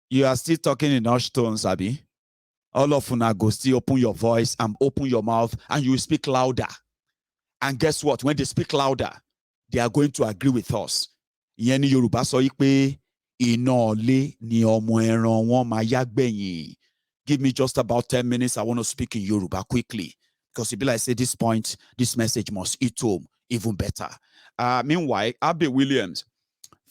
You are still talking in harsh tones, Abi. All of una go still open your voice and open your mouth, and you will speak louder. And guess what? When they speak louder, they are going to agree with us. Ìyẹn ni Yorùbá sọ yí pé iná ilé ni ọmọ ẹran wọn máa yá gbẹ̀yìn. Give me just about 10 minutes. I want to speak in Yoruba quickly. Because it be like, say, this point, this message must hit home even better. Meanwhile, Abby Williams,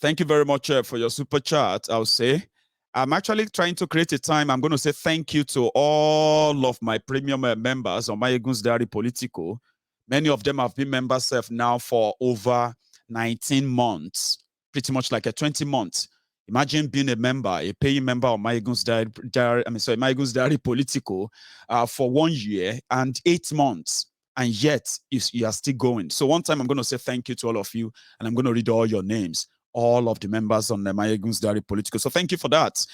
thank you very much for your super chat, I'll say. I'm actually trying to create a time. I'm going to say thank you to all of my premium members on my Egun's Diary Politico. Many of them have been members now for over 19 months, pretty much like a 20 months. Imagine being a member, a paying member of my Egun's Diary Politico for 1 year and 8 months. And yet you are still going. So one time I'm going to say thank you to all of you, and I'm going to read all your names, all of the members on the Mayegun's Diary Political. So thank you for that.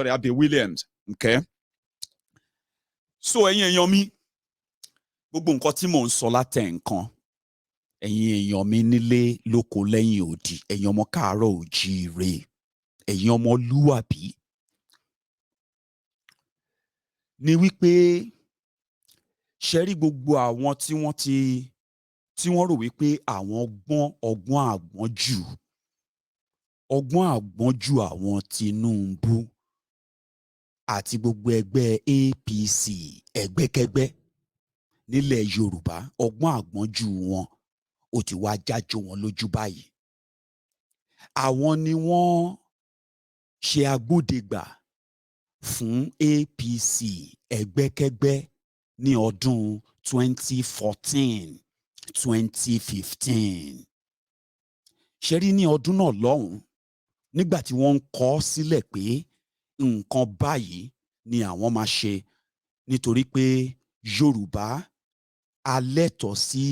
Abby Williams. Okay. So ẹ̀yin mi, gbogbo nǹkan tí mò ń sọ látẹ̀ nǹkan, ẹ̀yin èèyàn mi nílé lóko lẹ́yìn odi, ẹ̀yin ọmọ káàárọ̀ oòjíire, ẹ̀yin ọmọlúwàbí, ni wípé ṣe rí gbogbo àwọn tí wọ́n rò wípé àwọn ọgbọ́n àgbọ́njù àwọn Tinubu àti gbogbo ẹgbẹ́ APC ẹgbẹ́kẹ́gbẹ́ nílẹ̀ Yorùbá, ọgbọ́n àgbọ́njù wọn ó ti wá jájó wọn lójú báyìí. Àwọn ni wọ́n ṣe agbódegbà fún APC ẹgbẹ́kẹ́gbẹ́ ní ọdún 2014, 2015. Ṣé rí ní ọdún náà lọ́hùn, nígbà tí wọ́n ń kọ sílẹ̀ pé nǹkan báyìí ni àwọn máa ṣe, nítorí pé Yorùbá a lẹ́tọ̀ọ́ sí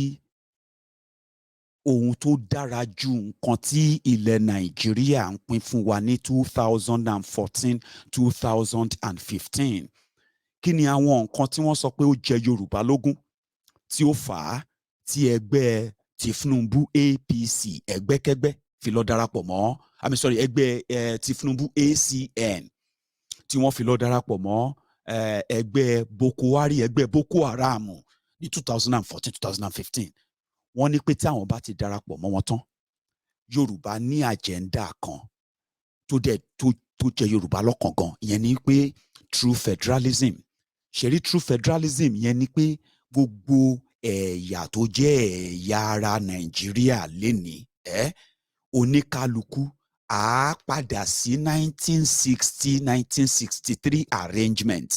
ohun tó dára ju nǹkan tí ilẹ̀ Nàìjíríà ń pín fún wa ní 2014, 2015. Kí ni àwọn nǹkan tí wọ́n sọ pé ó jẹ Yorùbá lógún tí ó fà á tí ẹgbẹ́ Thiefnubu APC ẹgbẹ́kẹ́gbẹ́ fi lọ darapọ̀ mọ́ ẹgbẹ́ Thiefnubu ACN tí wọ́n fi lọ darapọ̀ mọ́ ẹgbẹ́ Boko Haram ní 2014, 2015. Wọ́n ní pé tí àwọn bá ti darapọ̀ mọ́ wọn tán, Yorùbá ní àjẹ́ndà kan tó jẹ Yorùbá lọ́kàn gan. Ìyẹn ni pé true federalism. Ṣẹ̀rí true federalism yẹn ni pé gbogbo ẹ̀yà tó jẹ́ ẹ̀yà ara Nàìjíríà lénìí, oníkálukú á padà sí 1960, 1963 arrangement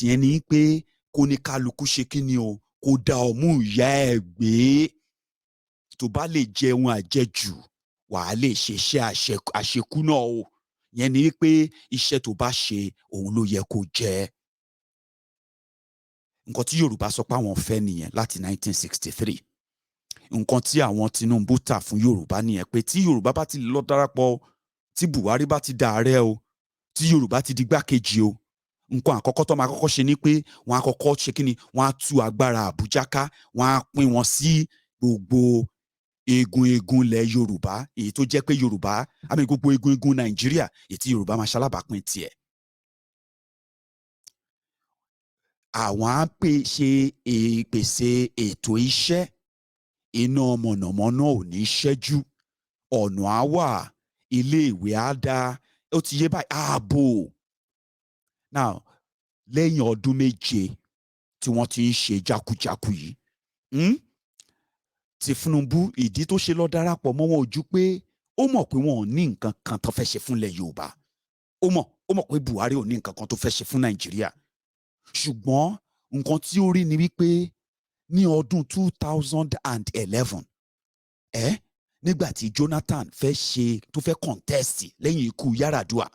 yẹn ni pé kóníkálukú ṣe kí ni o, kó dá ọmú ìyá ẹ̀ gbé. Tó bá lè jẹun àjẹjù, wàá lè ṣe iṣẹ́ àṣekú náà o. Yẹn ni pé iṣẹ́ tó bá ṣe òun ló yẹ kó jẹ. Nǹkan tí Yorùbá sọ pé àwọn fẹ́ nìyẹn láti 1963. Nǹkan tí àwọn Tinubu tà fún Yorùbá nìyẹn, pé tí Yorùbá bá ti lọ darapọ̀, tí Buhari bá ti da ààrẹ o, tí Yorùbá ti di gbákejì o, nǹkan àkọ́kọ́ tó máa kọ́kọ́ ṣe ni pé wọ́n á kọ́kọ́ ṣe kí ni, wọ́n á tú agbára Àbújá ká, wọ́n á pín wọn sí gbogbo egun ilẹ̀ Yorùbá, èyí tó jẹ́ pé gbogbo egun Nàìjíríà, èyí tí Yorùbá máa ṣalábàápín tiẹ̀. Àwọn á pèsè ètò iṣẹ́, iná mọ̀nàmọ́ná ò ní ṣẹ́jú, ọ̀nà á wà, ilé-ìwé á dáa, ó ti yé báyìí, ààbò. Now, lẹ́yìn ọdún 7 tí wọ́n ti ń ṣe jákujàku yìí, Thiefnubu ìdí tó ṣe lọ darapọ̀ mọ́ wọn ò ju pé ó mọ̀ pé wọn ò ní nǹkan kan tó fẹ́ ṣe fúnlẹ̀ Yorùbá. Ó mọ̀ pé Buhari ò ní nǹkan kan tó fẹ́ ṣe fún Nàìjíríà. Ṣùgbọ́n nǹkan tí ó rí ni wípé ní ọdún 2011, nígbà tí Jonathan tó fẹ́ contest lẹ́yìn ikú Yar'Adua,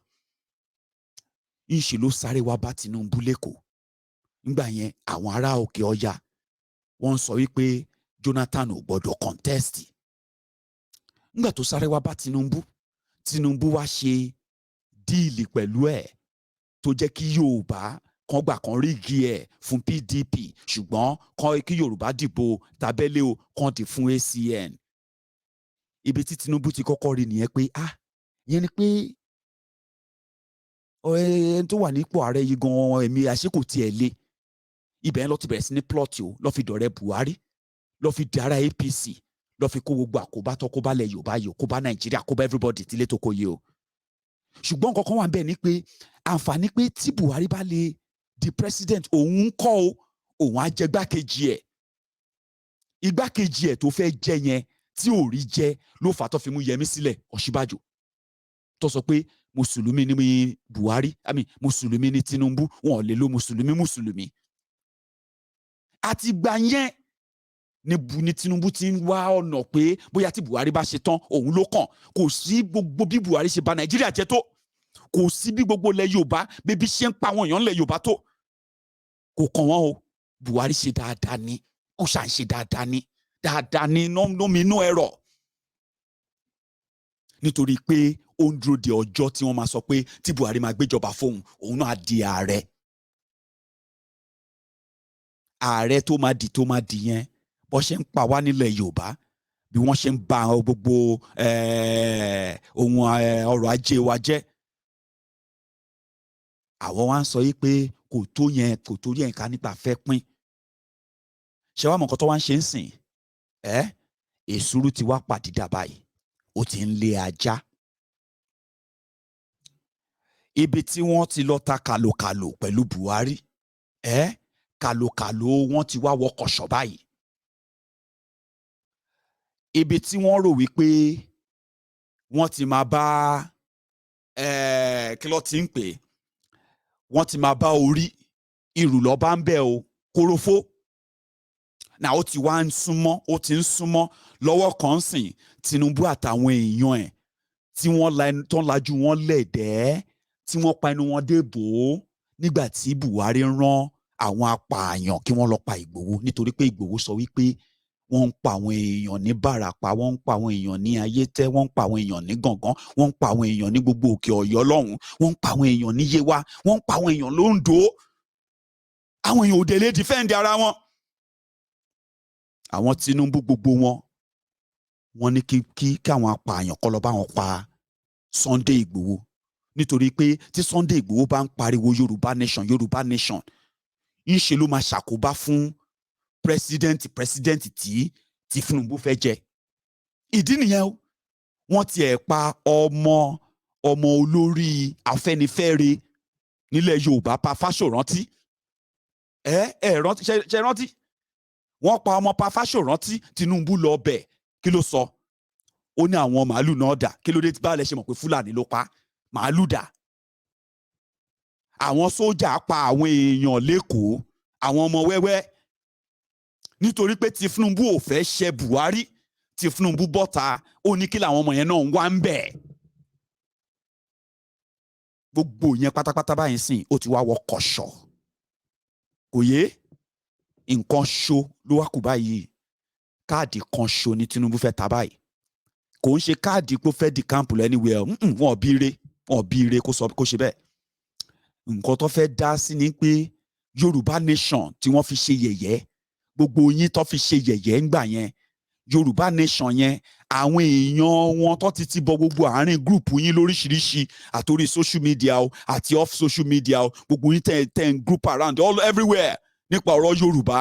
ńṣe ló sáré wá bá Tinubu lẹ́kọ̀ọ́. Nígbà yẹn àwọn ará Òkè Ọya wọ́n sọ wípé Jonathan ò gbọ́dọ̀ contest. Nígbà tó sáré wá bá Tinubu wá ṣe díìlì pẹ̀lú ẹ̀ tó jẹ́ kí Yorùbá kan gbà kan rígi ẹ̀ fún PDP, ṣùgbọ́n kí Yorùbá dìbò tàbẹ́lẹ̀ o kan dì fún ACN. Ibi tí Tinubu ti kọ́kọ́ rí nìyẹn pé ìyẹn ni pé ẹni tó wà nípò ààrẹ yìí gan-an ẹ̀mí àṣekò tiẹ̀ le ibẹ̀ yẹn lọ ti bẹ̀rẹ̀ sí ní plot o lọ́ fi dọ̀rẹ́ Buhari lọ́ fi di ara APC lọ́ fi kó gbogbo àkóbá tó kó bá lẹ̀ Yorùbá yìí kó bá Nàìjíríà kó bá everybody tí létò kó yé o ṣùgbọ́n nǹkan kan wà bẹ́ẹ̀ ni pé àǹfààní pé tí Buhari bá lè di president òun ń kọ́ o òun á jẹ igbákejì ẹ̀ igbákejì ẹ̀ tó fẹ́ jẹ yẹn tí ò rí jẹ ló fà á tó fi mú Yẹmí sílẹ̀ Ọ̀ṣínbàjò tó sọ pé mùsùlùmí ni Buhari mùsùlùmí ni Tinubu wọn ò lè lo mùsùlùmí àti gbà yẹn ni Tinubu ti ń wá ọ̀nà pé bóyá tí Buhari bá ṣe tán òun ló kàn kò sí gbogbo bí Buhari ṣe bà Nàìjíríà jẹ́ tó kò sí bí gbogbo ilẹ̀ Yorùbá bébí ṣe ń pa àwọn èèyàn ilẹ̀ Yorùbá tó kò kàn wọ́n o Buhari ṣe dáadáa ni ó ṣàn ṣe dáadáa ni nómìnú ẹ̀rọ nítorí pé ó ń dúró de ọjọ́ tí wọ́n máa sọ pé tí Buhari máa gbéjọba fóun òun náà di ààrẹ tó máa di yẹn bó ṣe ń pa wá nílẹ̀ Yorùbá bí wọ́n ṣe ń ba gbogbo ohun ọrọ̀ ajé wa jẹ́ àwọn wa ń sọ yìí pé kò tó yẹn ká nípa fẹ́ pín ṣé wàá mọ̀ nǹkan tó wá ń ṣe ń sìn èsúrú ti wá pàdídà báyìí ó ti ń lé ajá ibi tí wọ́n ti lọ ta kàlòkàlò pẹ̀lú Buhari kàlòkàlò wọ́n ti wá wọkọ̀ṣọ́ báyìí ibi tí wọ́n rò wípé wọ́n ti máa bá kí ló ti ń pè wọ́n ti máa bá orí irù lọ bá ń bẹ̀ o kórófó náà ó ti wá ń súnmọ́ ó ti ń súnmọ́ lọ́wọ́ kan sìn Tinubu àtàwọn èèyàn ẹ̀ tí wọ́n tán lajú wọn lẹ̀dẹ́ tí wọ́n pa ẹnu wọn dé bò ó nígbà tí Buhari rán àwọn apààyàn kí wọ́n lọ pa Ìgbòho nítorí pé Ìgbòho sọ wípé wọ́n ń pa àwọn èèyàn ní Bàràpá wọ́n ń pa àwọn èèyàn ní Ayétẹ́ wọ́n ń pa àwọn èèyàn ní Gàngán wọ́n ń pa àwọn èèyàn ní gbogbo òkè Ọ̀yọ́ lọ́hùn wọ́n ń pa àwọn èèyàn ní Yewa wọ́n ń pa àwọn èèyàn l'Óǹdó àwọn èèyàn ò dé lè defend ara wọn àwọn Tinubu gbogbo wọ́n ní kí àwọn apààyàn kọ́ lọ bá wọn pa Sunday Ìgbòho nítorí pé tí Sunday Ìgbòho bá ń pariwo Yorùbá nation ńṣe ló máa ṣàkóbá fún president tí Thiefnubu fẹ́ jẹ ìdí nìyẹn o wọ́n tiẹ̀ pa ọmọ olórí Afẹ́nifẹ́re nílẹ̀ Yorùbá pa Fáṣọ̀rántí ṣe rántí wọ́n pa ọmọ pa Fáṣọ̀rántí Tinubu lọ bẹ̀ kí ló sọ ó ní àwọn màálù náà dà kí ló dé tí báàlẹ̀ ṣe mọ̀ pé Fúlàní ló pa màálù dà àwọn sójà pa àwọn èèyàn lẹ́kọ̀ọ́ àwọn ọmọ wẹ́wẹ́ nítorí pé Thiefnubu ò fẹ́ ṣe Buhari Thiefnubu bọ́ta ó ní kí làwọn ọmọ yẹn náà ń wá ń bẹ̀ gbogbo yẹn pátápátá báyìí sìn ó ti wá wọ kọ̀ṣọ̀ kò yé nǹkan ṣo ló wá kù báyìí káàdì kan ṣo ní Tinubu fẹ́ ta báyìí kò ń ṣe káàdì pé ó fẹ́ di káàmpù anywhere wọn ò bí ire kó ṣe bẹ́ẹ̀ nǹkan tó fẹ́ dá sí ni pé Yorùbá nation tí wọ́n fi ṣe yẹ̀yẹ́ gbogbo yín tó fi ṣe yẹ̀yẹ́ ńgbà yẹn Yorùbá nation yẹn àwọn èèyàn wọn tó ti bọ gbogbo àárín gúrùpù yín lóríṣiríṣi àtòrí social media o àti off social media o gbogbo yín tẹ̀ ń group around everywhere nípa ọ̀rọ̀ Yorùbá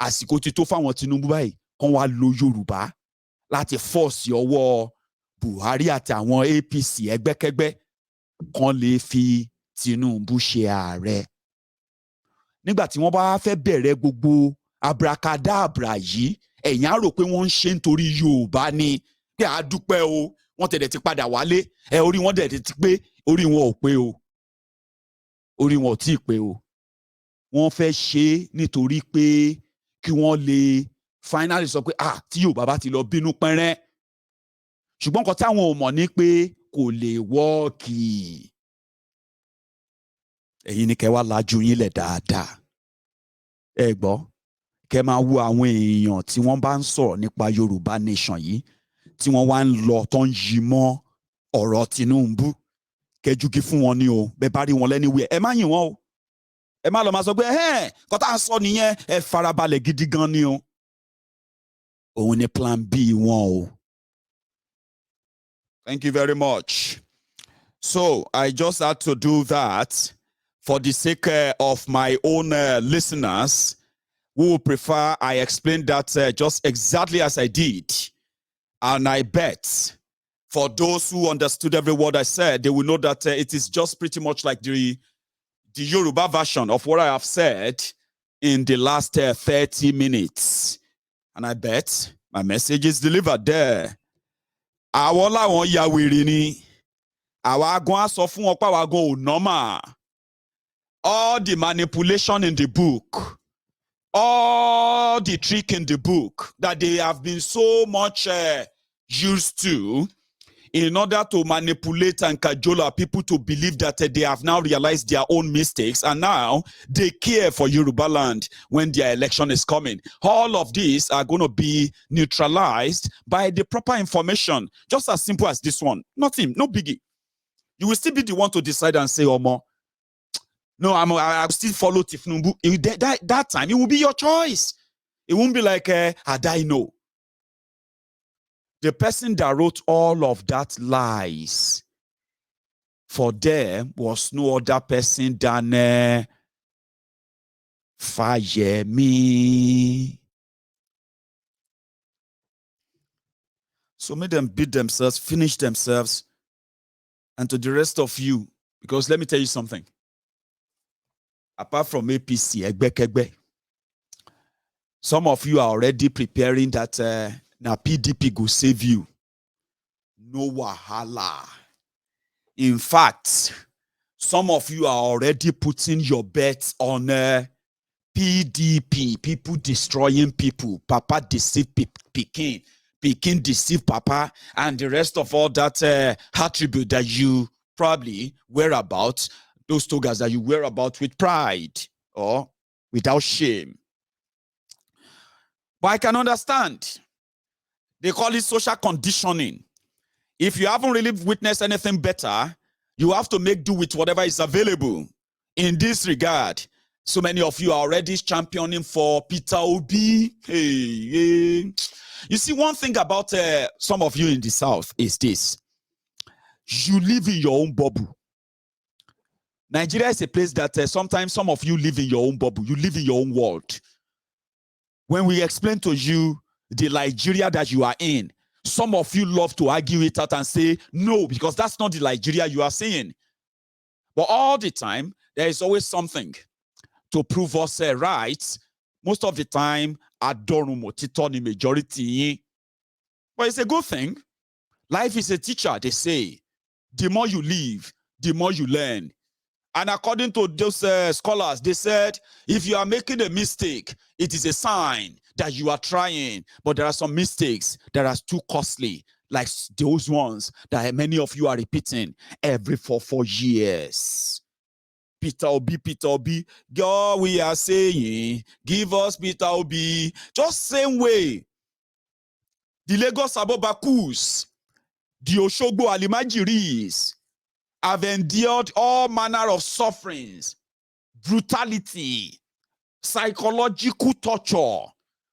àsìkò ti tó fáwọn Tinubu báyìí kán wá lo Yorùbá láti fọ́ọ̀sì ọwọ́ Buhari àti àwọn APC ẹgbẹ́kẹ́gbẹ́ kan lè fi Tinubu ṣe ààrẹ nígbà tí wọ́n bá fẹ́ bẹ̀rẹ̀ gbogbo abracadabra yìí ẹ̀yin á rò pé wọ́n ń ṣe nítorí Yorùbá ni pé a dúpẹ́ o wọ́n tẹ̀lé ti padà wálé orí wọn dẹ̀ ti pé orí wọn ò pé o orí wọn ò tí ì pé o wọ́n fẹ́ ṣe nítorí pé kí wọ́n lè finally sọ pé tí Yorùbá bá ti lọ bínú pẹ́rẹ́ ṣùgbọ́n nǹkan táwọn ò mọ̀ ni pé kò lè wọ́ọ̀kì ẹ̀yin ni kẹ́ wá lajú yín lẹ̀ dáadáa ẹ gbọ́ kẹ́ máa wo àwọn èèyàn tí wọ́n bá ń sọ̀rọ̀ nípa Yorùbá nation yìí tí wọ́n wá ń lọ tó ń yí mọ́ ọ̀rọ̀ Tinubu kẹjúkí fún wọn ni o bẹ́ẹ̀ bá rí wọn lẹ́niwẹ̀ ẹ má yìn wọ́n o ẹ má lọ máa sọ pé kọ́tà ń sọ nìyẹn ẹ farabalẹ̀ gidi gan ni o òun ni plan B wọn o Thank you very much. So I just had to do that for the sake of my own listeners who would prefer I explain that just exactly as I did. And I bet for those who understood every word I said, they will know that it is just pretty much like the Yoruba version of what I have said in the last 30 minutes. And I bet my message is delivered there. Àwọn làwọn ya wèrè ni. Àwa agan á sọ fún wọn pé àwa agan ò normal. All the manipulation in the book, all the trick in the book that they have been so much used to in order to manipulate and cajole our people to believe that they have now realized their own mistakes and now they care for Yoruba land when their election is coming. All of these are going to be neutralized by the proper information, just as simple as this one. Nothing, no biggie. You will still be the one to decide and say, Omo, no, I'll still follow Thiefnubu. That time, it will be your choice. It won't be like, I know. The person that wrote all of that lies for them was no other person than Fayemi. So make them beat themselves, finish themselves, and to the rest of you, because let me tell you something. Apart from APC, Egbe, some of you are already preparing that now PDP go save you. No wahala. In fact, some of you are already putting your bets on PDP, people destroying people, Papa deceive Peking, Peking deceive Papa, and the rest of all that attribute that you probably wear about, those togas that you wear about with pride or without shame. But I can understand. They call it social conditioning. If you haven't really witnessed anything better, you have to make do with whatever is available. In this regard, so many of you are already championing for Peter Obi. Hey. You see, one thing about some of you in the South is this. You live in your own bubble. Nigeria is a place that sometimes some of you live in your own bubble. You live in your own world. When we explain to you the Nigeria that you are in, some of you love to argue it out and say, no, because that's not the Nigeria you are seeing. But all the time, there is always something to prove us right. Most of the time, Adorumo Titoni majority. But it's a good thing. Life is a teacher, they say. The more you live, the more you learn. And according to those scholars, they said, if you are making a mistake, it is a sign that you are trying. But there are some mistakes that are too costly, like those ones that many of you are repeating every 4 years. Peter Obi, God, we are saying, give us Peter Obi. Just same way. The Lagos Abobakus, the Oshogbo Alimajiris, have endured all manner of sufferings, brutality, psychological torture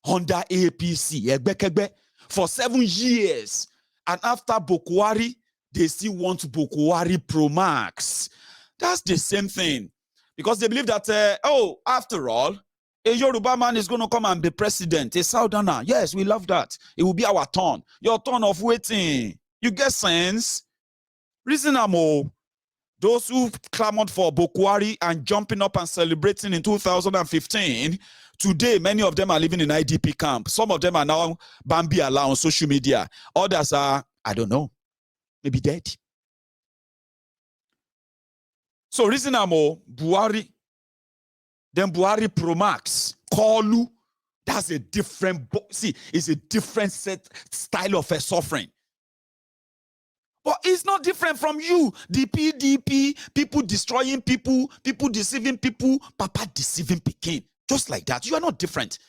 under APC for 7 years. And after Bokwari, they still want Bokwari Pro Max. That's the same thing. Because they believe that, after all, a Yoruba man is going to come and be president, a Southerner. Yes, we love that. It will be our turn. Your turn of waiting. You get sense? Reasonable. Those who clamored for Bokwari and jumping up and celebrating in 2015, today, many of them are living in IDP camp. Some of them are now Bambi Allah on social media. Others are, I don't know, maybe dead. So reasonable, Buhari, then Buhari Pro Max, Kolu, that's a different, it's a different style of a suffering. But it's not different from you. The PDP, people destroying people, people deceiving people, Papa deceiving Peking. Just like that. You are not different.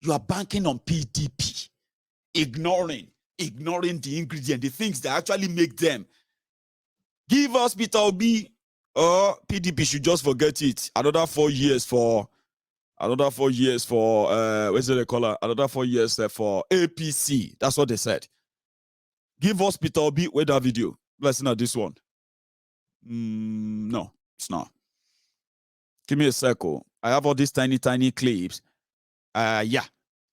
You are banking on PDP, ignoring the ingredient, the things that actually make them. Give us Peter Obi. PDP should just forget it. Another 4 years for what's it they call it? Another 4 years for APC. That's what they said. Give us Peter Obi. Where's that video? Let's not this one. No, it's not. Give me a circle. I have all these tiny clips. Yeah,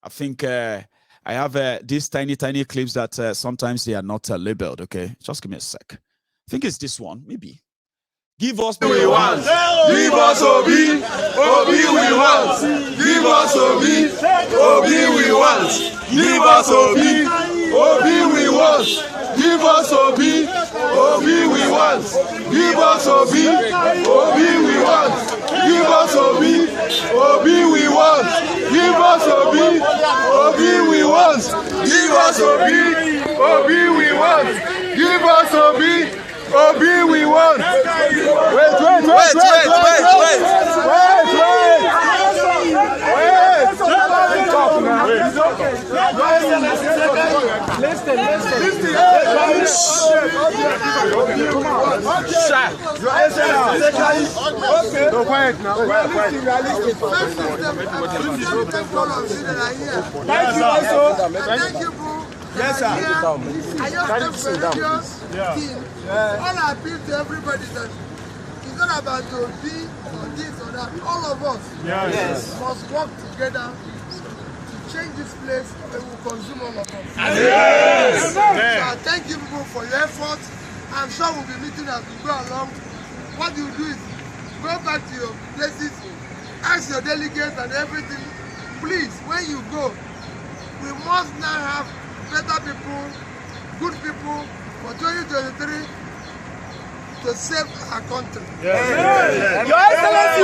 I think I have these tiny clips that sometimes they are not labeled. Okay, just give me a sec. I think it's this one, maybe. Give us we want. Give us Obi. Obi we want. Give us Obi. Obi we want. Give us Obi. Obi we want. Give us Obi. Obi we want. Give us Obi. Obi we want. Give us Obi. Obi we want. Give us Obi. Obi we want. Give us Obi. Obi we want. Give us Obi. Obi, we want. Wait. Listen. No, quiet now. Thank you. Yes, sir. I just came for the team. All I appeal to everybody that it's not about to be or this or that. All of us must work together to change this place and we will consume all of us. Yes. So I thank you people for your effort. I'm sure we'll be meeting as we go along. What you do is go back to your places, ask your delegates and everything. Please, when you go, we must now have better people, good people for 2023 to save our country. Yes. Your Excellency,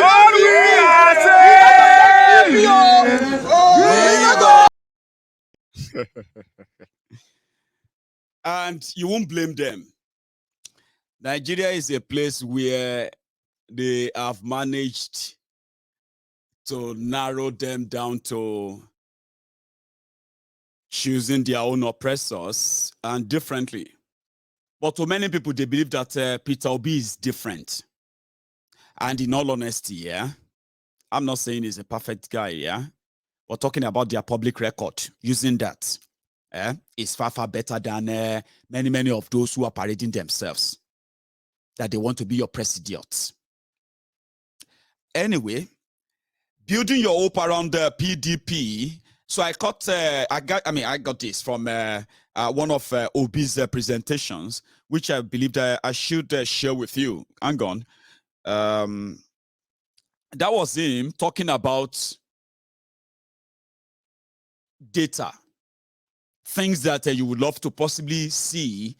and you won't blame them. Nigeria is a place where they have managed to narrow them down to choosing their own oppressors and differently. But to many people, they believe that Peter Obi is different. And in all honesty, yeah, I'm not saying he's a perfect guy, yeah. We're talking about their public record. Using that, is far better than many of those who are parading themselves that they want to be your president. Anyway, building your hope around the PDP. So I got this from one of Obi's presentations, which I believe that I should share with you. Hang on. That was him talking about data, things that you would love to possibly see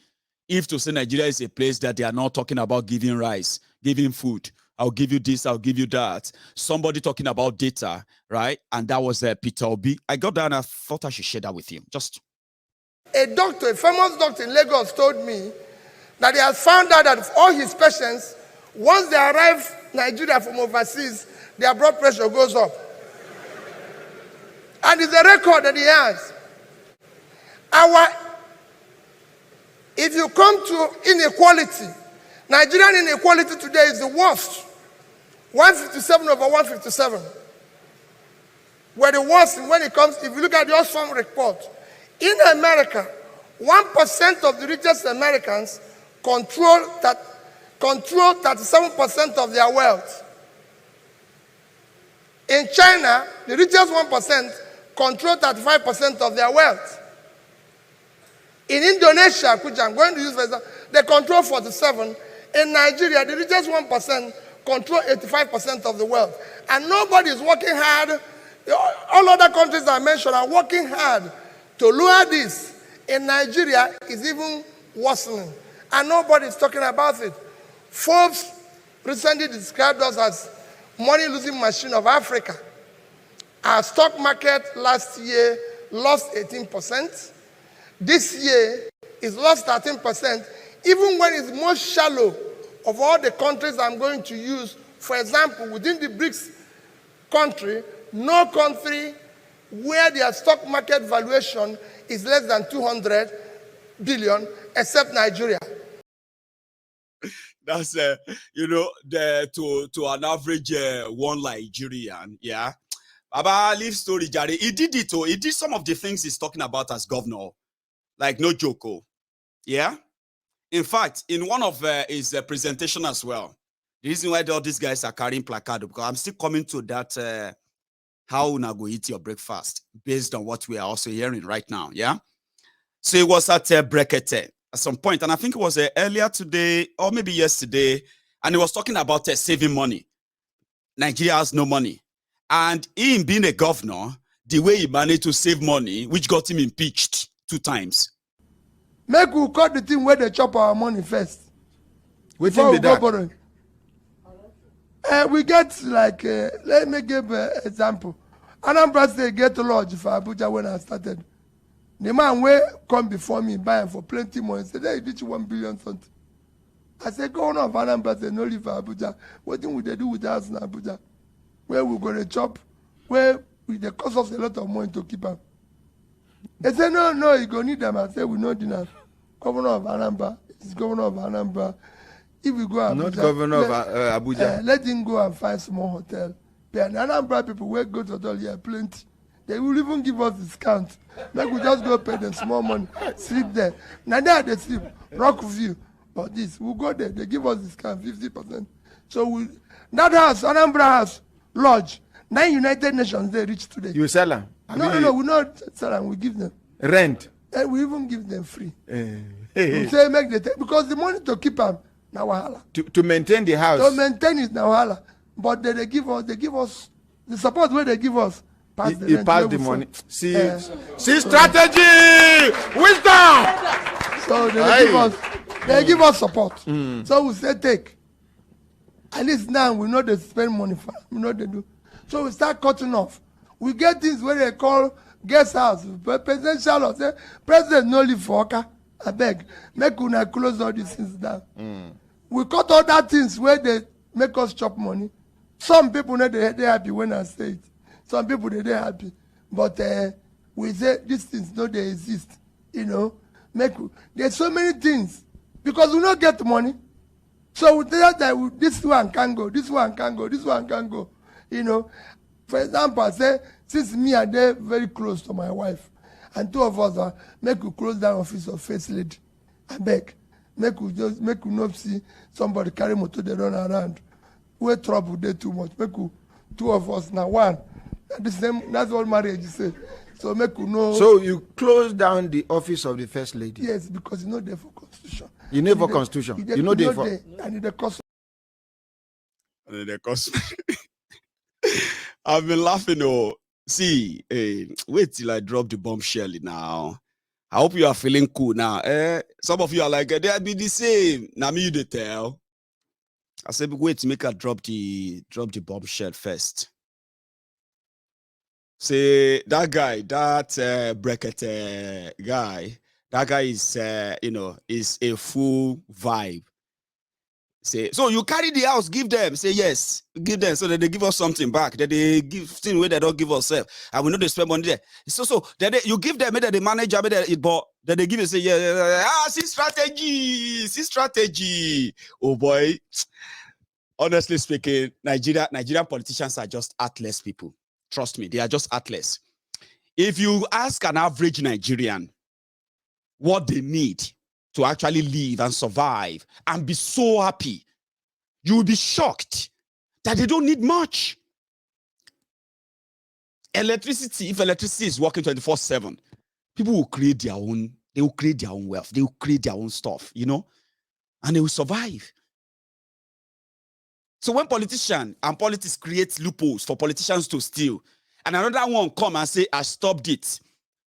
if to say Nigeria is a place that they are not talking about giving rice, giving food. I'll give you this, I'll give you that. Somebody talking about data, right? And that was Peter Obi. I got that and I thought I should share that with you. Just a doctor, a famous doctor in Lagos told me that he has found out that all his patients, once they arrive Nigeria from overseas, their blood pressure goes up. And it's a record that he has. If you come to inequality, Nigerian inequality today is the worst. 157 over 157. We're the worst when it comes, if you look at the Oxfam report. In America, 1% of the richest Americans control 37% of their wealth. In China, the richest 1% control 35% of their wealth. In Indonesia, which I'm going to use for example, they control 47%. In Nigeria, the richest 1% control 85% of the wealth. And nobody is working hard. All other countries I mentioned are working hard to lower this. In Nigeria, it's even worsening. And nobody is talking about it. Forbes recently described us as money-losing machine of Africa. Our stock market last year lost 18%. This year, it's lost 13%. Even when it's most shallow of all the countries I'm going to use, for example, within the BRICS country, no country where their stock market valuation is less than 200 billion, except Nigeria. That's, to an average one Nigerian, yeah. Baba, leave story, Jare. He did it, he did some of the things he's talking about as governor. Like, no joke, Yeah. In fact, in one of his presentation as well, the reason why all these guys are carrying placard, because I'm still coming to that how una go eat your breakfast based on what we are also hearing right now. Yeah. So it was at Brekete at some point, and I think it was earlier today or maybe yesterday, and he was talking about saving money. Nigeria has no money, and him being a governor, the way he managed to save money, which got him impeached 2 times. Make we cut the thing where they chop our money first. Before we go borrow. We get like, let me give an example. Anambra State get lodge for Abuja when I started. The man wey come before me buying for plenty money say they reach 1 billion something. I say governor of Anambra State no live for Abuja. Wetin we dey do with us in Abuja? Where we go to chop? Where we dey cost us a lot of money to keep am? They say no, you go need them. I say we no need them. Governor of Anambra is governor of Anambra. If we go Abuja, not governor of Abuja. Let him go and find small hotel. But Anambra people wey go to hotel here plenty. They will even give us discount. Like we just go pay them small money, sleep there. Now there they sleep, rock view. But this, we go there, they give us discount 50%. So we that house, Anambra house, lodge, 9 United Nations they reach today. You sell them? No, we not sell them, we give them. Rent? And we even give them free. We say make the because the money to keep them, now wahala. To maintain the house? To maintain it now wahala. But they give us the support where they give us. Pass the money. See strategy, wisdom. So they give us support. So we say take. At least now we know they spend money for. We know they do. So we start cutting off. We get things where they call guest house, presidential or say president no live for Oka. I beg, make una close all these things down. We cut all that things where they make us chop money. Some people know they happy when I say it. Some people they happy, but we say these things no they exist. You know, there's so many things because we don't get money. So we tell that this one can go, this one can go, this one can go. You know, for example, I say since me and they very close to my wife, and 2 of us are make we close down office of first lady. I beg, make we not see somebody carry motor they run around. We trouble they too much. Make we 2 of us now one. That's what marriage is say. So make you know. So you close down the office of the first lady? Yes, because you know there for constitution. You know for constitution. You know there for. And the cost. I've been laughing. Oh, see, wait till I drop the bombshell now. I hope you are feeling cool now. Some of you are like, they'll be the same. Now me you the tell. I said, wait to make her drop the bombshell first. Say that guy, that Brekete guy, that guy is is a full vibe. Say, so you carry the house, give them. Say yes, give them so that they give us something back. That they give things where they don't give us, and we know they spend money there. So that you give them, maybe they manage, maybe it bought. That they give you say see strategy. Oh boy, honestly speaking, Nigerian politicians are just heartless people. Trust me, they are just heartless. If you ask an average Nigerian what they need to actually live and survive and be so happy, you will be shocked that they don't need much. Electricity, if electricity is working 24/7, people will create their own, they will create their own wealth, they will create their own stuff, and they will survive. So when politicians and politics create loopholes for politicians to steal, and another one come and say, I stopped it.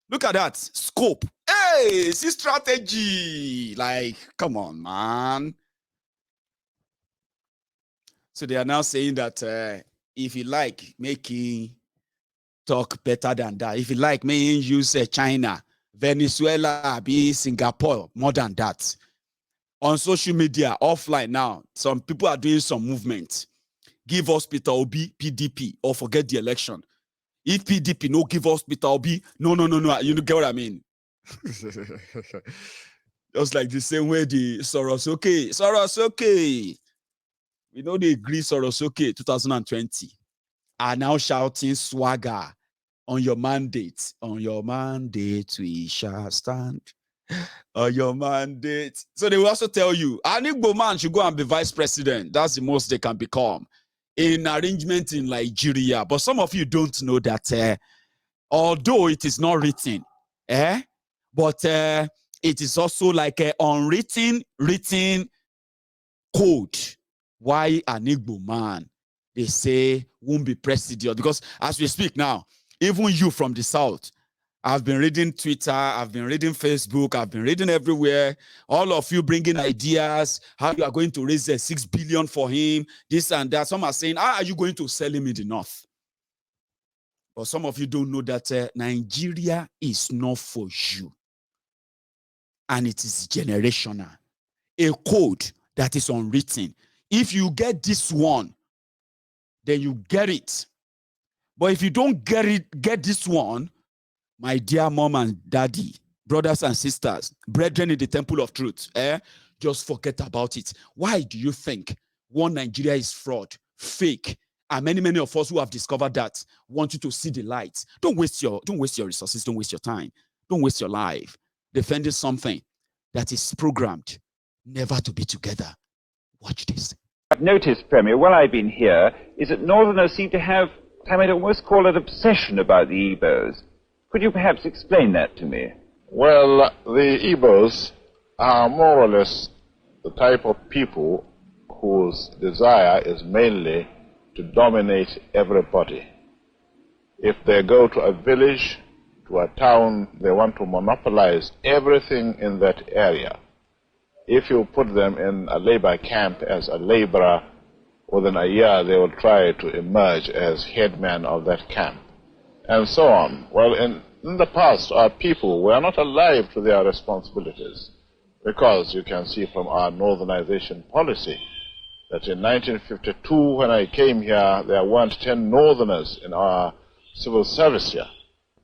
Look at that scope. Hey, see strategy. Like, come on, man. So they are now saying that if you like making talk better than that, if you like, may use China, Venezuela, be Singapore, more than that. On social media, offline now, some people are doing some movement. Give us Peter Obi, PDP, or forget the election. If PDP no give us Peter Obi, no. You get what I mean? Just like the same way the Soros, okay. We know they agree Soros, okay, 2020. Are now shouting swagger on your mandate. On your mandate, we shall stand. Your mandate. So they will also tell you, an Igbo man should go and be vice president. That's the most they can become in arrangement in Nigeria. But some of you don't know that, although it is not written, but it is also like an unwritten, written code. Why an Igbo man, they say, won't be president? Because as we speak now, even you from the south, I've been reading Twitter, I've been reading Facebook, I've been reading everywhere. All of you bringing ideas, how you are going to raise 6 billion for him, this and that. Some are saying, how are you going to sell him in the north? But some of you don't know that Nigeria is not for you. And it is generational. A code that is unwritten. If you get this one, then you get it. But if you don't get this one, my dear mom and daddy, brothers and sisters, brethren in the temple of truth, just forget about it. Why do you think one Nigeria is fraud, fake, and many of us who have discovered that want you to see the light? Don't waste your resources, don't waste your time, don't waste your life defending something that is programmed never to be together. Watch this. I've noticed, Premier, while I've been here, is that Northerners seem to have, I might almost call it, obsession about the Igbos. Could you perhaps explain that to me? Well, the Igbos are more or less the type of people whose desire is mainly to dominate everybody. If they go to a village, to a town, they want to monopolize everything in that area. If you put them in a labor camp as a laborer, within a year they will try to emerge as headman of that camp, and so on. Well, in the past, our people were not alive to their responsibilities, because you can see from our northernization policy that in 1952, when I came here, there weren't 10 northerners in our civil service here.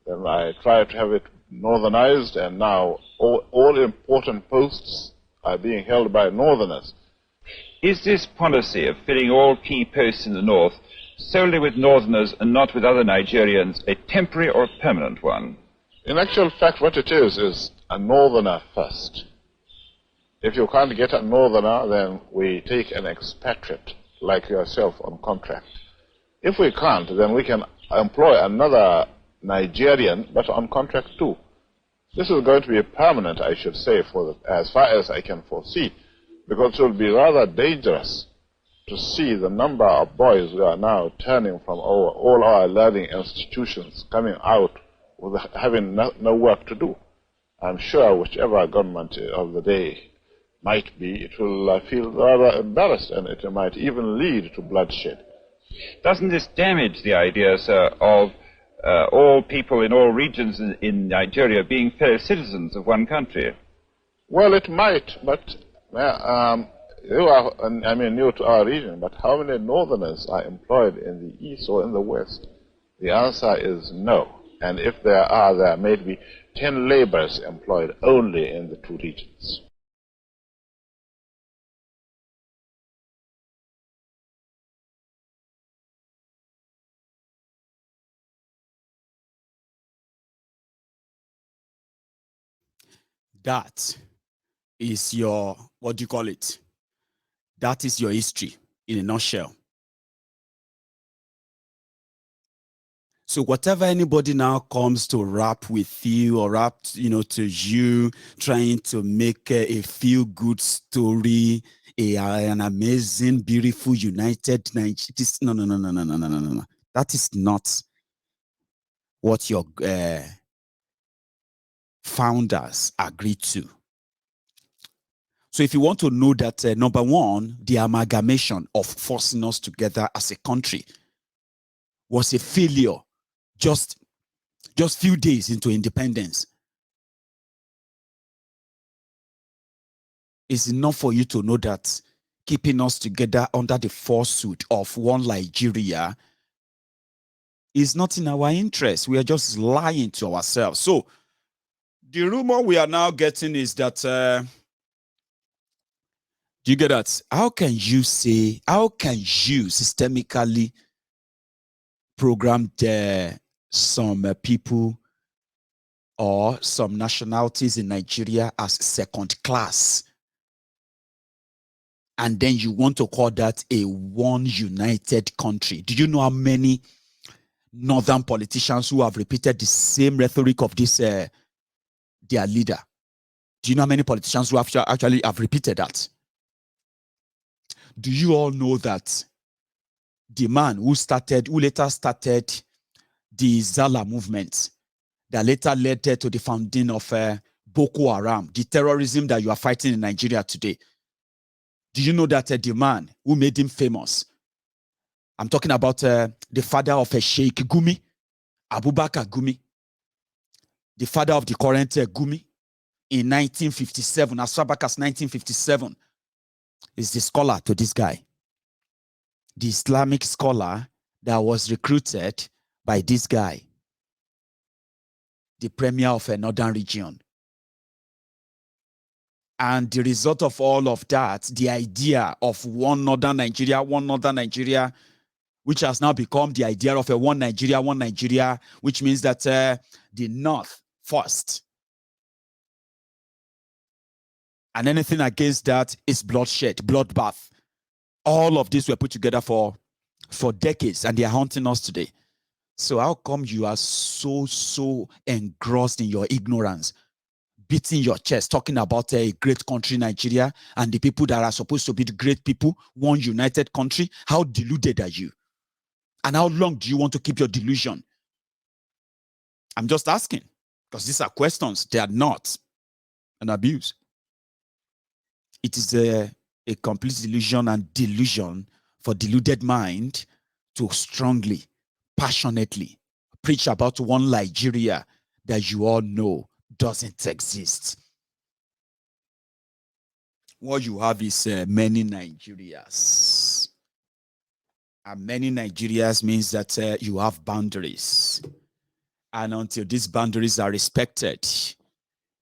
Then I tried to have it northernized, and now all important posts are being held by northerners. Is this policy of filling all key posts in the north solely with northerners and not with other Nigerians a temporary or a permanent one? In actual fact, what it is a northerner first. If you can't get a northerner, then we take an expatriate like yourself on contract. If we can't, then we can employ another Nigerian, but on contract too. This is going to be permanent, I should say, as far as I can foresee, because it will be rather dangerous to see the number of boys who are now turning from all our learning institutions, coming out with having no work to do. I'm sure whichever government of the day might be, it will feel rather embarrassed, and it might even lead to bloodshed. Doesn't this damage the idea, sir, of all people in all regions in Nigeria being fellow citizens of one country? Well, it might, but you are, new to our region, but how many northerners are employed in the east or in the west? The answer is no. And if there are, there may be 10 laborers employed only in the two regions. That is your, what do you call it? That is your history in a nutshell. So whatever anybody now comes to rap with you or rap, to you, trying to make a feel-good story, an amazing, beautiful, united Nigeria. No. That is not what your founders agreed to. So if you want to know that, number one, the amalgamation of forcing us together as a country was a failure just few days into independence. It's enough for you to know that keeping us together under the falsehood of one Nigeria is not in our interest. We are just lying to ourselves. So the rumor we are now getting is that, do you get that? How can you systemically program some people or some nationalities in Nigeria as second class. And then you want to call that a one united country. Do you know how many northern politicians who have repeated the same rhetoric of this, their leader? Do you know how many politicians who actually have repeated that? Do you all know that the man who later started the Zala movement, that later led to the founding of Boko Haram, the terrorism that you are fighting in Nigeria today? Do you know that the man who made him famous, I'm talking about the father of Sheikh Gumi, Abubakar Gumi, the father of the current Gumi, in 1957, as far back as 1957, is the scholar to this guy. The Islamic scholar that was recruited by this guy, the premier of a northern region. And the result of all of that, the idea of one northern Nigeria, which has now become the idea of a one Nigeria, which means that the North first. And anything against that is bloodshed, bloodbath. All of this were put together for decades, and they are haunting us today. So how come you are so engrossed in your ignorance, beating your chest, talking about a great country, Nigeria, and the people that are supposed to be the great people, one united country? How deluded are you? And how long do you want to keep your delusion? I'm just asking, because these are questions. They are not an abuse. It is a complete delusion and delusion for deluded mind to strongly, passionately preach about one Nigeria that you all know doesn't exist. What you have is many Nigerias. And many Nigerias means that you have boundaries. And until these boundaries are respected,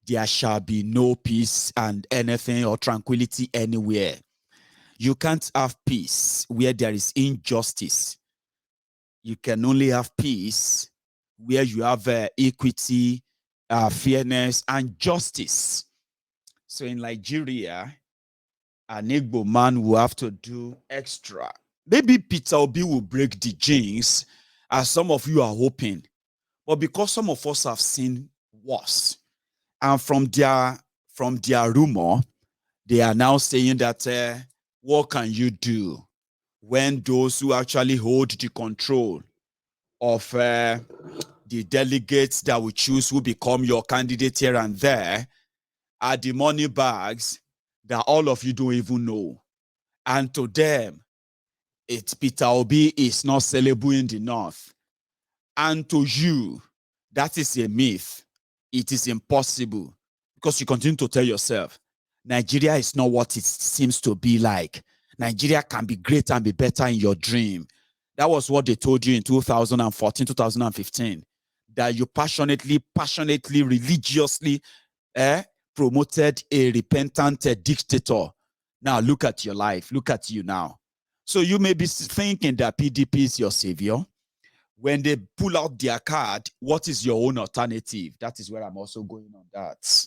there shall be no peace and anything or tranquility anywhere. You can't have peace where there is injustice. You can only have peace where you have equity, fairness, and justice. So in Nigeria, an Igbo man will have to do extra. Maybe Peter Obi will break the jinx, as some of you are hoping. But because some of us have seen worse, and from their rumor, they are now saying that what can you do when those who actually hold the control of the delegates that will choose who become your candidate here and there are the money bags that all of you don't even know. And to them, it's Peter Obi is not sellable in the North. And to you, that is a myth. It is impossible, because you continue to tell yourself, Nigeria is not what it seems to be like. Nigeria can be great and be better in your dream. That was what they told you in 2014, 2015, that you passionately, religiously promoted a repentant dictator. Now look at your life. Look at you now. So you may be thinking that PDP is your savior. When they pull out their card, what is your own alternative? That is where I'm also going on that.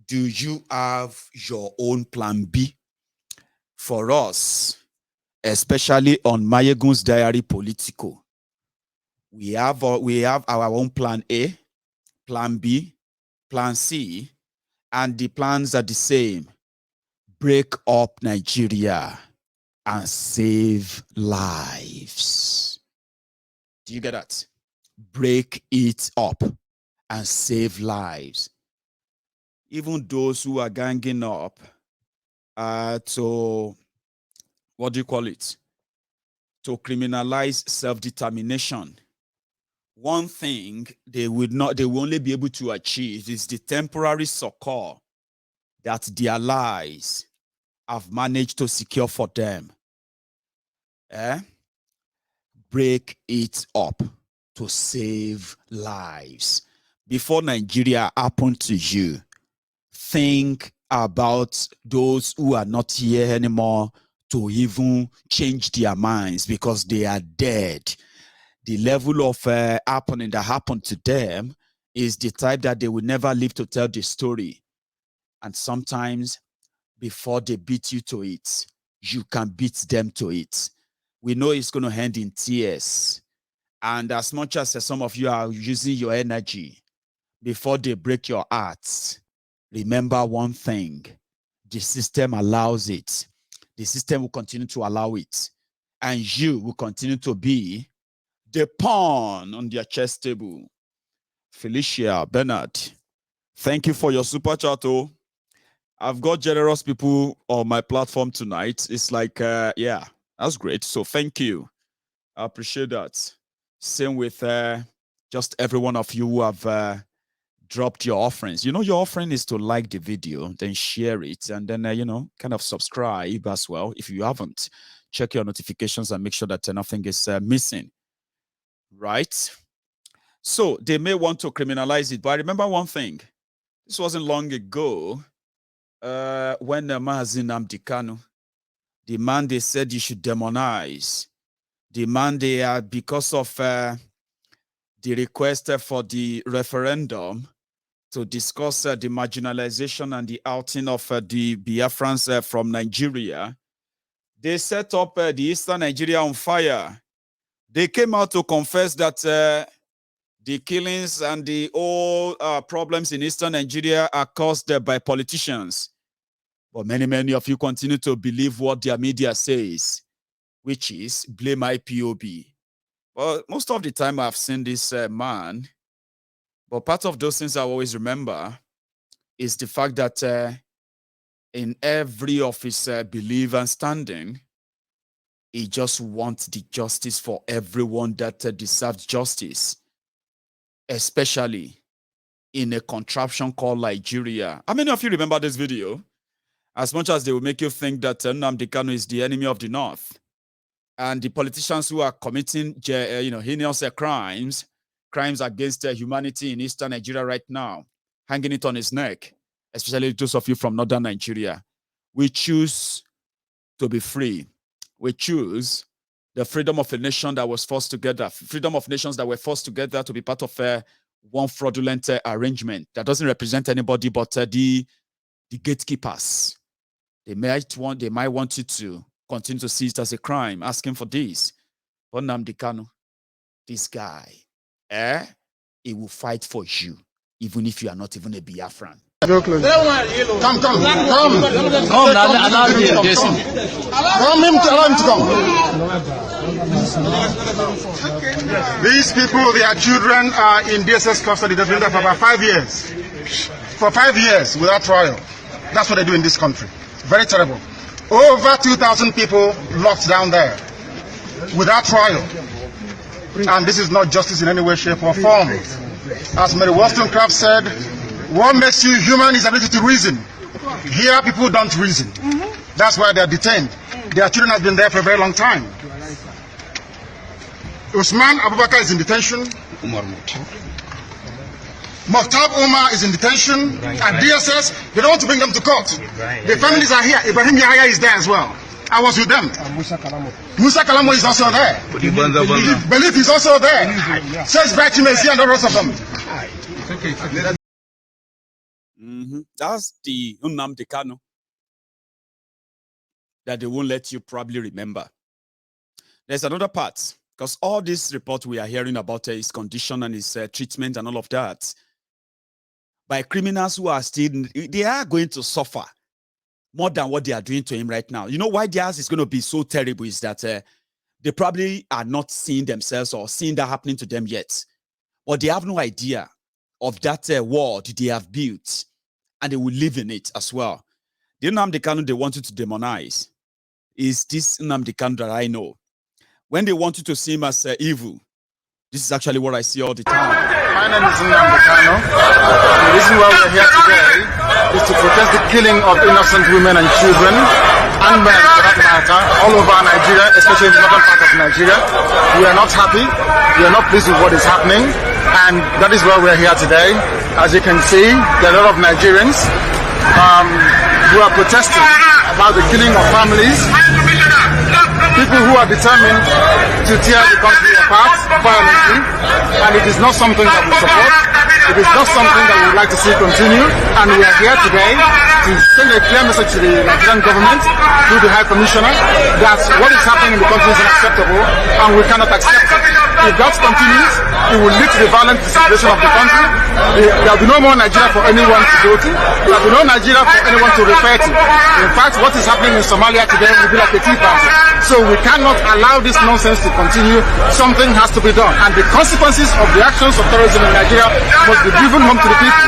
Do you have your own plan B? For us, especially on Mayegun's Diary Politico, we have our own plan A, plan B, plan C, and the plans are the same. Break up Nigeria and save lives. Do you get that? Break it up and save lives. Even those who are ganging up to, what do you call it? To criminalize self-determination. One thing they will only be able to achieve is the temporary succor that their allies have managed to secure for them. Break it up to save lives. Before Nigeria happened to you, think about those who are not here anymore to even change their minds, because they are dead. The level of happening that happened to them is the type that they will never live to tell the story. And sometimes before they beat you to it, you can beat them to it. We know it's going to end in tears. And as much as some of you are using your energy before they break your hearts, remember one thing: the system allows it. The system will continue to allow it. And you will continue to be the pawn on their chess table. Felicia, Bernard, thank you for your super chat. Oh, I've got generous people on my platform tonight. It's like, yeah, that's great. So thank you. I appreciate that. Same with just every one of you who have dropped your offerings. You know, your offering is to like the video, then share it, and then, you know, kind of subscribe as well. If you haven't, check your notifications and make sure that nothing is missing. Right? So they may want to criminalize it, but I remember one thing. This wasn't long ago when Mazi Nnamdi Kanu, the man they said you should demonize, the man they are, because of the request for the referendum to discuss the marginalization and the outing of the Biafrans from Nigeria, they set up the Eastern Nigeria on fire. They came out to confess that the killings and the all problems in Eastern Nigeria are caused by politicians. But many of you continue to believe what their media says, which is blame IPOB. Well, most of the time I've seen this man, but part of those things I always remember is the fact that in every of his belief and standing, he just wants the justice for everyone that deserves justice, especially in a contraption called Nigeria. How many of you remember this video? As much as they will make you think that Nnamdi Kanu is the enemy of the North, and the politicians who are committing, heinous crimes against humanity in Eastern Nigeria right now, hanging it on his neck, especially those of you from Northern Nigeria, we choose to be free. We choose the freedom of a nation that was forced together, freedom of nations that were forced together to be part of one fraudulent arrangement that doesn't represent anybody but the gatekeepers. They might want you to continue to see it as a crime, asking for this. But Nnamdi Kanu, this guy, he will fight for you, even if you are not even a Biafran. Come, allow him to come. These people, their children are in DSS custody. They've been there for about 5 years. For 5 years without trial. That's what they do in this country. Very terrible. Over 2,000 people locked down there without trial. And this is not justice in any way, shape, or form. As Mary Wollstonecraft said, what makes you human is ability to reason. Here, people don't reason. That's why they're detained. Their children have been there for a very long time. Usman Abubakar is in detention. Muhtab Omar is in detention at DSS. They don't want to bring them to court. The families are here. Ibrahim Yahya is there as well. I was with them. Musa Kalamo is also there. Belief is also there. Says Bachimesi and the rest of them. That's the Nnamdi Kanu that they won't let you probably remember. There's another part, because all this report we are hearing about his condition and his treatment and all of that, by criminals who are still, they are going to suffer more than what they are doing to him right now. You know why theirs is going to be so terrible is that they probably are not seeing themselves or seeing that happening to them yet. Or they have no idea of that world they have built, and they will live in it as well. The Nnamdi Kanu they want you to demonize is this Nnamdi Kanu that I know. When they want you to see him as evil, this is actually what I see all the time. My name is Nnamdi Kanu. The reason why we're here today is to protest the killing of innocent women and children, and men for that matter, all over Nigeria, especially in the northern part of Nigeria. We are not happy. We are not pleased with what is happening, and that is why we're here today. As you can see, there are a lot of Nigerians who are protesting about the killing of families. people who are determined to tear the country apart violently, and it is not something that we support. It is not something that we would like to see continue, and we are here today to send a clear message to the Nigerian government through the High Commissioner that what is happening in the country is unacceptable, and we cannot accept it. If that continues, it will lead to the violent situation of the country. There will be no more Nigeria for anyone to go to. There will be no Nigeria for anyone to refer to. In fact, what is happening in Somalia today will be like a tea party. So we cannot allow this nonsense to continue. Something has to be done. And the consequences of the actions of terrorism in Nigeria must be driven home to the people,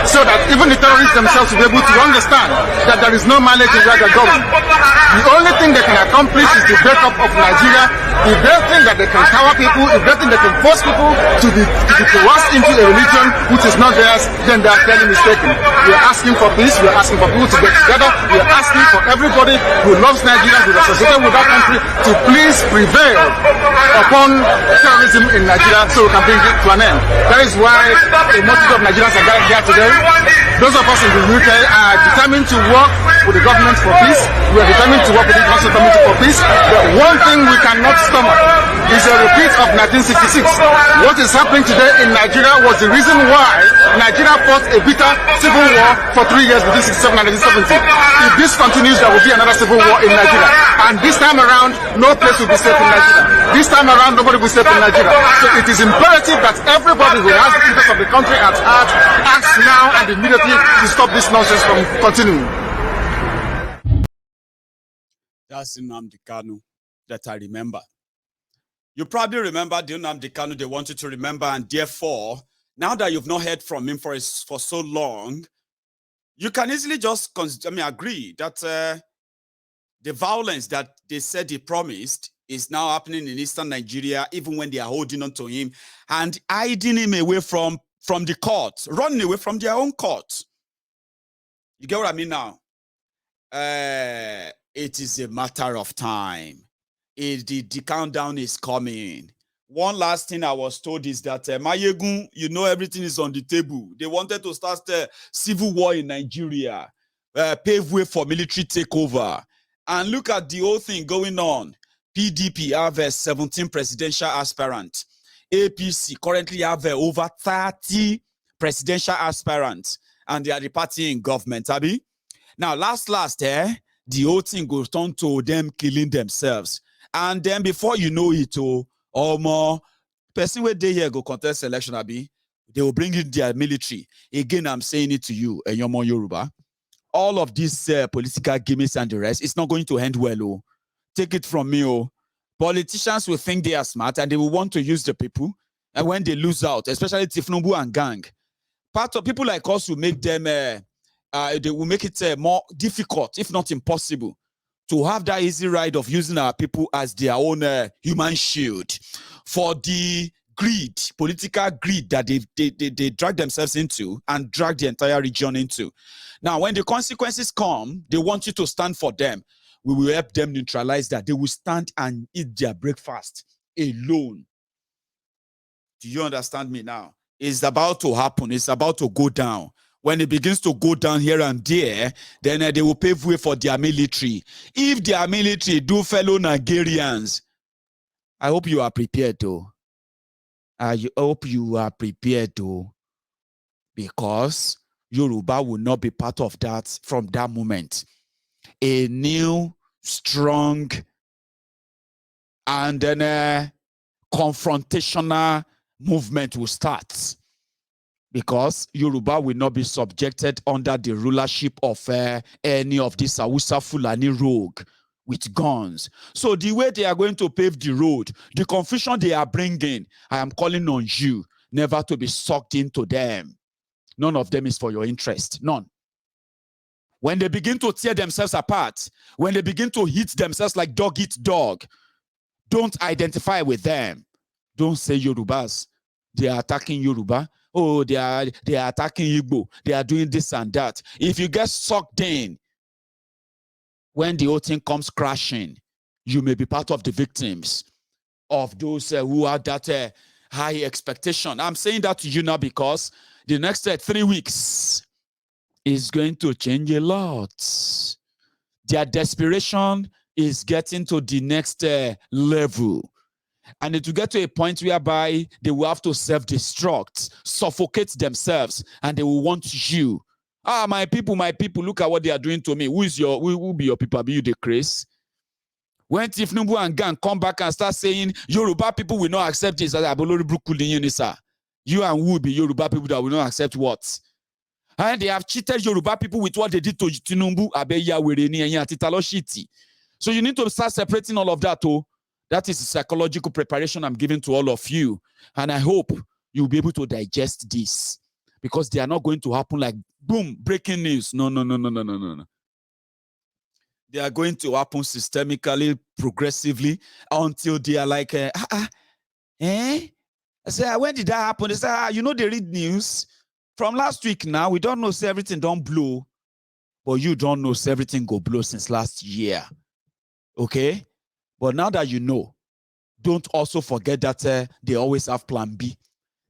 so that even the terrorists themselves will be able to understand that there is no mileage in where they're going. The only thing they can accomplish is the breakup of Nigeria. If they think that they can cower people, if they think they can force people to be coerced into a religion which is not theirs, then they are clearly mistaken. We are asking for peace. We are asking for people to get together. We are asking for everybody who loves Nigeria, who is associated with that country, to please prevail upon terrorism in Nigeria so we can bring it to an end. That is why a multitude of Nigerians are gathered here today. Those of us in the UK are determined to work with the government for peace. We are determined to work with the International Committee for peace. But one thing we cannot stomach is a repeat of 1966. What is happening today in Nigeria was the reason why Nigeria fought a bitter civil war for 3 years between 1967 and 1970. If this continues, there will be another civil war in Nigeria. And this time around, no place will be safe in Nigeria. This time around, nobody will be safe in Nigeria. So it is imperative that everybody who has the interest of the country at heart acts now and immediately to stop this nonsense from continuing. That's Nnamdi Kanu that I remember. You probably remember the Nnamdi Kanu they wanted to remember, and therefore, now that you've not heard from him for so long, you can easily just agree that the violence that they said he promised is now happening in eastern Nigeria, even when they are holding on to him and hiding him away from the court, running away from their own court. You get what I mean now? It is a matter of time. The countdown is coming. One last thing I was told is that Mayegun, you know, everything is on the table. They wanted to start a civil war in Nigeria, pave way for military takeover. And look at the whole thing going on. PDP have 17 presidential aspirants. APC currently have over 30 presidential aspirants, and they are the party in government, Abi. Now, last, the whole thing goes on to them killing themselves. And then before you know it, more person where they here go contest election, Abi, they will bring in their military. Again, I'm saying it to you, and you're more Yoruba. All of these political gimmicks and the rest, it's not going to end well. Take it from me. Politicians will think they are smart and they will want to use the people. And when they lose out, especially Thiefnubu and gang, part of people like us will make them, they will make it more difficult, if not impossible, to have that easy ride of using our people as their own human shield for the greed, political greed that they drag themselves into and drag the entire region into. Now, when the consequences come, they want you to stand for them. We will help them neutralize that. They will stand and eat their breakfast alone. Do you understand me now? It's about to happen. It's about to go down. When it begins to go down here and there, then they will pave way for their military. If their military do fellow Nigerians, I hope you are prepared though. I hope you are prepared though. Because Yoruba will not be part of that from that moment. A new, strong, and then confrontational movement will start. Because Yoruba will not be subjected under the rulership of any of these Hausa Fulani rogue with guns. So the way they are going to pave the road, the confusion they are bringing, I am calling on you never to be sucked into them. None of them is for your interest. None. When they begin to tear themselves apart, when they begin to hit themselves like dog eat dog, don't identify with them. Don't say Yorubas. They are attacking Yoruba. Oh, they are attacking Igbo. They are doing this and that. If you get sucked in, when the whole thing comes crashing, you may be part of the victims of those who have that high expectation. I'm saying that to you now because the next 3 weeks is going to change a lot. Their desperation is getting to the next level. And it will get to a point whereby they will have to self-destruct, suffocate themselves, and they will want you. Ah, my people, look at what they are doing to me. Who be your people? Be you the Chris? When Thiefnubu and gang come back and start saying Yoruba people will not accept this, you and who be Yoruba people that will not accept what? And they have cheated Yoruba people with what they did to Tinubu. So you need to start separating all of that. Oh, that is the psychological preparation I'm giving to all of you. And I hope you'll be able to digest this, because they are not going to happen like boom, breaking news. No. They are going to happen systemically, progressively, until they are like, I say, when did that happen? They say, you know, they read news from last week now. We don't know, say everything don't blow. But you don't know, say everything go blow since last year. Okay? But now that you know, don't also forget that they always have plan B.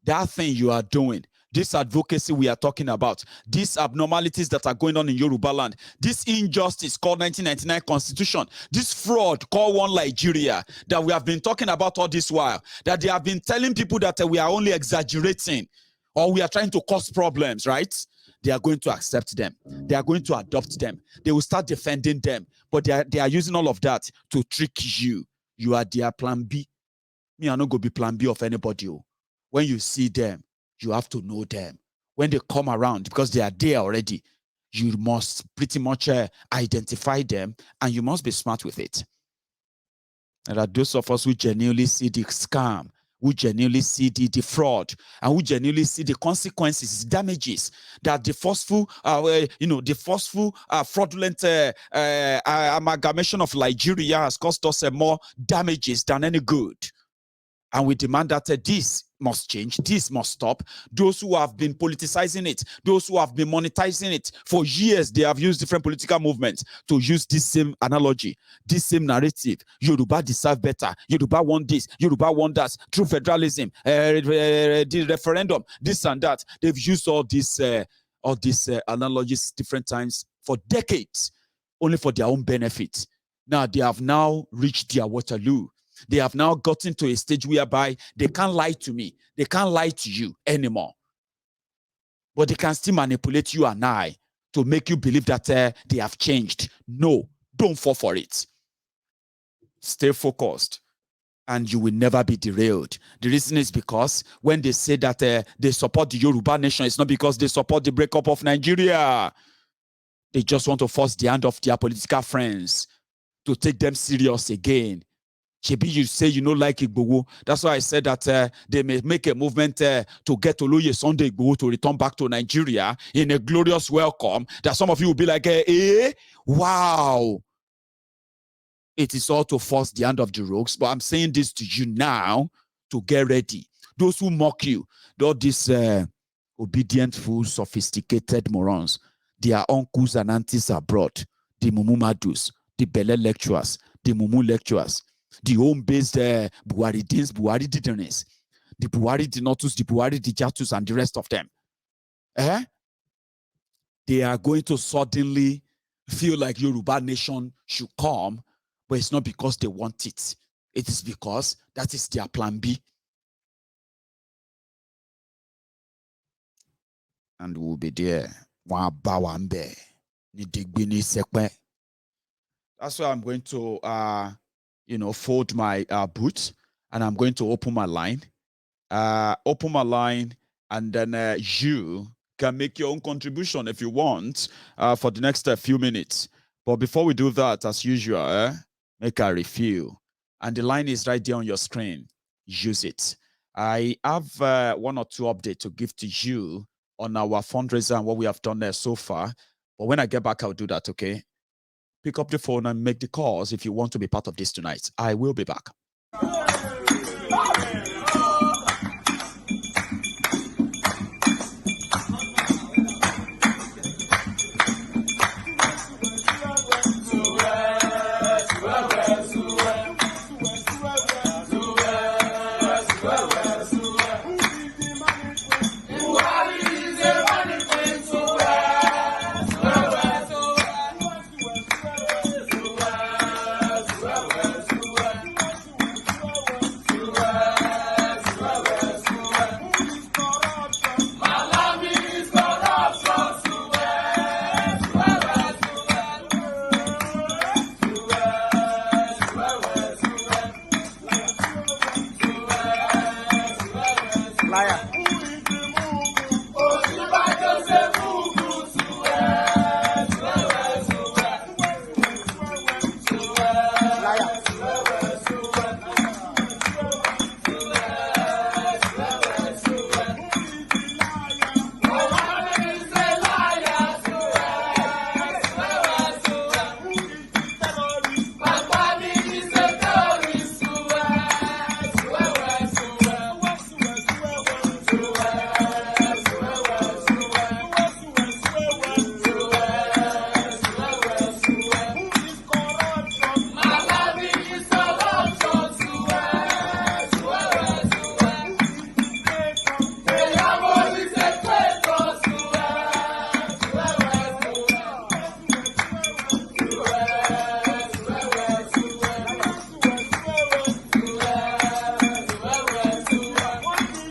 That thing you are doing, this advocacy we are talking about, these abnormalities that are going on in Yoruba land, this injustice called 1999 Constitution, this fraud called One Nigeria that we have been talking about all this while, that they have been telling people that we are only exaggerating or we are trying to cause problems, right? They are going to accept them. They are going to adopt them. They will start defending them. But they are using all of that to trick you. You are their plan B. Me, I'm not going to be plan B of anybody. When you see them, you have to know them. When they come around, because they are there already, you must pretty much identify them, and you must be smart with it. There are those of us who genuinely see the scam, who genuinely see the fraud, and who genuinely see the consequences, damages that the forceful, fraudulent amalgamation of Nigeria has cost us more damages than any good. And we demand that this must change, this must stop. Those who have been politicizing it, those who have been monetizing it for years, they have used different political movements to use this same analogy, this same narrative. Yoruba deserve better. Yoruba want this. Yoruba want that. True federalism, the referendum, this and that. They've used all these analogies different times for decades, only for their own benefit. Now they have now reached their Waterloo. They have now gotten to a stage whereby they can't lie to me. They can't lie to you anymore. But they can still manipulate you and I to make you believe that they have changed. No, don't fall for it. Stay focused, and you will never be derailed. The reason is because when they say that they support the Yoruba nation, it's not because they support the breakup of Nigeria. They just want to force the hand of their political friends to take them serious again. Maybe you say you don't like Igboho. That's why I said that they may make a movement to get Oloye Sunday Igboho to return back to Nigeria in a glorious welcome. That some of you will be like, wow. It is all to force the hand of the rogues. But I'm saying this to you now to get ready. Those who mock you, all these obedient fools, sophisticated morons, their uncles and aunties abroad, the Mumu Madus, the Bele lecturers, the Mumu lecturers, the home-based Buhari Dins, Buhari Didernes, the Buhari Dinotus, the Buhari Dijatus, and the rest of them. They are going to suddenly feel like Yoruba nation should come, but it's not because they want it. It is because that is their plan B. And we'll be there. That's why I'm going to fold my boot, and I'm going to open my line. And then you can make your own contribution if you want for the next few minutes. But before we do that, as usual, make a review. And the line is right there on your screen. Use it. I have one or two updates to give to you on our fundraiser and what we have done there so far. But when I get back, I'll do that, okay? Pick up the phone and make the calls if you want to be part of this tonight. I will be back.